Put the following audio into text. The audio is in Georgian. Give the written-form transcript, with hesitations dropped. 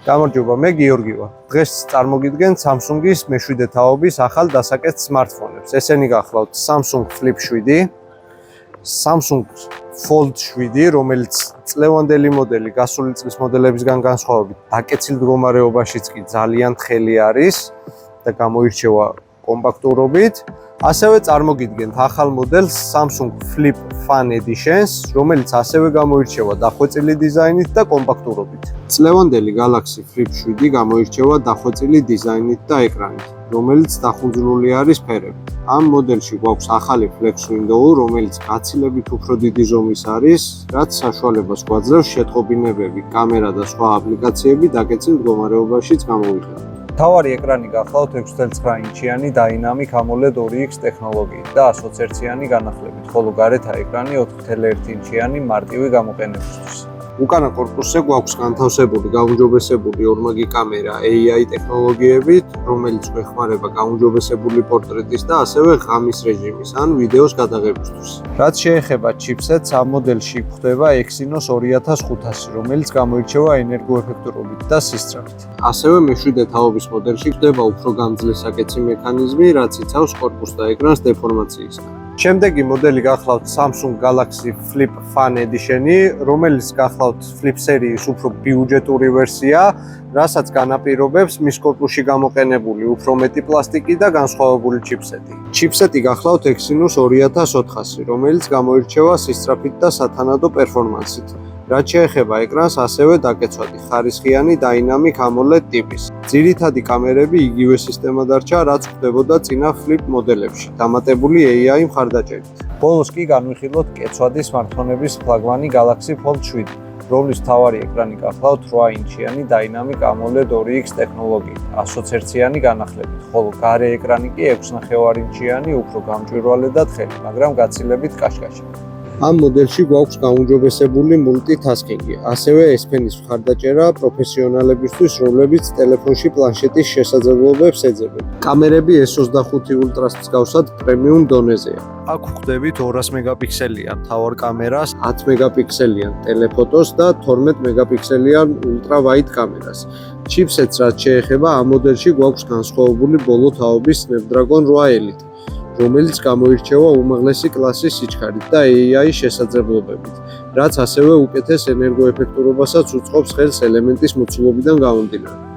გამარჯობა, მე გიორგი ვარ. დღეს წარმოგიდგენ Samsung-ის მე-7 თაობის ახალ დასაკეთ smartphone-ებს. ესენი გახლავთ Samsung Flip 7, Samsung Fold 7, რომელიც წლევანდელი მოდელი გასული წლის მოდელებისგან განსხვავებით დაკეცილ მდგომარეობაშიც კი ძალიან თხელი არის და გამოირჩევა კომპაქტურობით. ასევე წარმოგიდგენთ ახალ მოდელს Samsung Flip Fan Edition-ს, რომელიც ასევე გამოირჩევა დახვეწილი დიზაინით და კომპაქტურობით. წლევანდელი Galaxy Flip 7 გამოირჩევა დახვეწილი დიზაინით და ეკრანით, რომელიც დახუძნული არის ფერებით. ამ მოდელში გვაქვს ახალი Flex Window, რომელიც გაცილებით უფრო დიდი ზომის არის, რაც საშუალებას გვაძლევს შეტყობინებები, კამერა და სხვა აპლიკაციები დაკეცილ მდგომარეობაშიც გამოვიყენოთ. მთავარი ეკრანი გახლავთ 6.9 ინჩიანი Dynamic AMOLED 2X ტექნოლოგიით და 120-იანი განახლებით, ხოლო გარეთ ეკრანი 4.1 ინჩიანი მარტივი გამოყენებისთვის. უკანა კორპუსზე გვაქვს განთავსებული გაუმჯობესებული ორმაგი კამერა AI ტექნოლოგიებით, რომელიც გვეხმარება გაუმჯობესებული პორტრეტის და ასევე ღამის რეჟიმის ან ვიდეოს გადაღებისთვის. რაც შეეხება ჩიპსეტს, ამ მოდელში გვხვდება Exynos 2500, რომელიც გამოირჩევა ენერგოეფექტურობით და სისწრაფით. ასევე მე-7 თაობის მოდელში გვხვდება უფრო გამძლესაკეცი მექანიზმი, რაც იცავს კორპუსს და ეკრანს დეფორმაციისგან. შემდეგი მოდელი გახლავთ Samsung Galaxy Flip Fan Edition-ი, რომელიც გახლავთ Flip სერიის უფრო ბიუჯეტური ვერსია, რასაც განაპირობებს მის კორპუსში გამოყენებული უფრო მეტი პლასტიკი და განსხვავებული ჩიპსეტი. ჩიპსეტი გახლავთ Exynos 2400, რომელიც გამოირჩევა სისწრაფით და სათანადო პერფორმანსით. რაც შეეხება ეკრანს, ასევე დაკეცვადი ხარისხიანი Dynamic AMOLED ტიპის. ძირითადი კამერები იგივე სისტემა დარჩა, რაც გვხვდებოდა წინა Flip მოდელებში, დამატებული AI მხარდაჭერით. ბოლოს კი განვიხილოთ კეცვადი smartphone-ების ფლაგმანი Galaxy Fold 7, რომლის მთავარი ეკრანი გახლავთ 8 ინჩიანი Dynamic AMOLED 2X ტექნოლოგიით, 120-იანი განახლებით, ხოლო გარე ეკრანი კი 6.5 ინჩიანი, უფრო გამჭვირვალე და თხელი, მაგრამ გაცილებით კაშკაშა. ამ მოდელში გვაქვს გაუმჯობესებული multitasking-ი, ასევე S Pen-ის მხარდაჭერა პროფესიონალებისთვის, რომლებიც ტელეფონში პლანშეტის შესაძლებლობებს ეძებენ. კამერები S25 Ultra-ს მსგავსად პრემიუმ დონეზეა. აქ ვხვდებით 200 მეგაპიქსელიან მთავარ კამერას, 10 მეგაპიქსელიან ტელეფოტოს და 12 მეგაპიქსელიან ultra wide კამერას. ჩიპსეტს რაც შეეხება, ამ მოდელში გვაქვს განსხვავებული ბოლო თაობის Snapdragon 8 Elite, რომელიც გამოირჩევა უმაღლესი კლასის სიჩქარით და AI შესაძლებლობებით, რაც ასევე უკეთეს ენერგოეფექტურობასაც უწყობს ხელს ელემენტის მოცულობიდან გამომდინარე.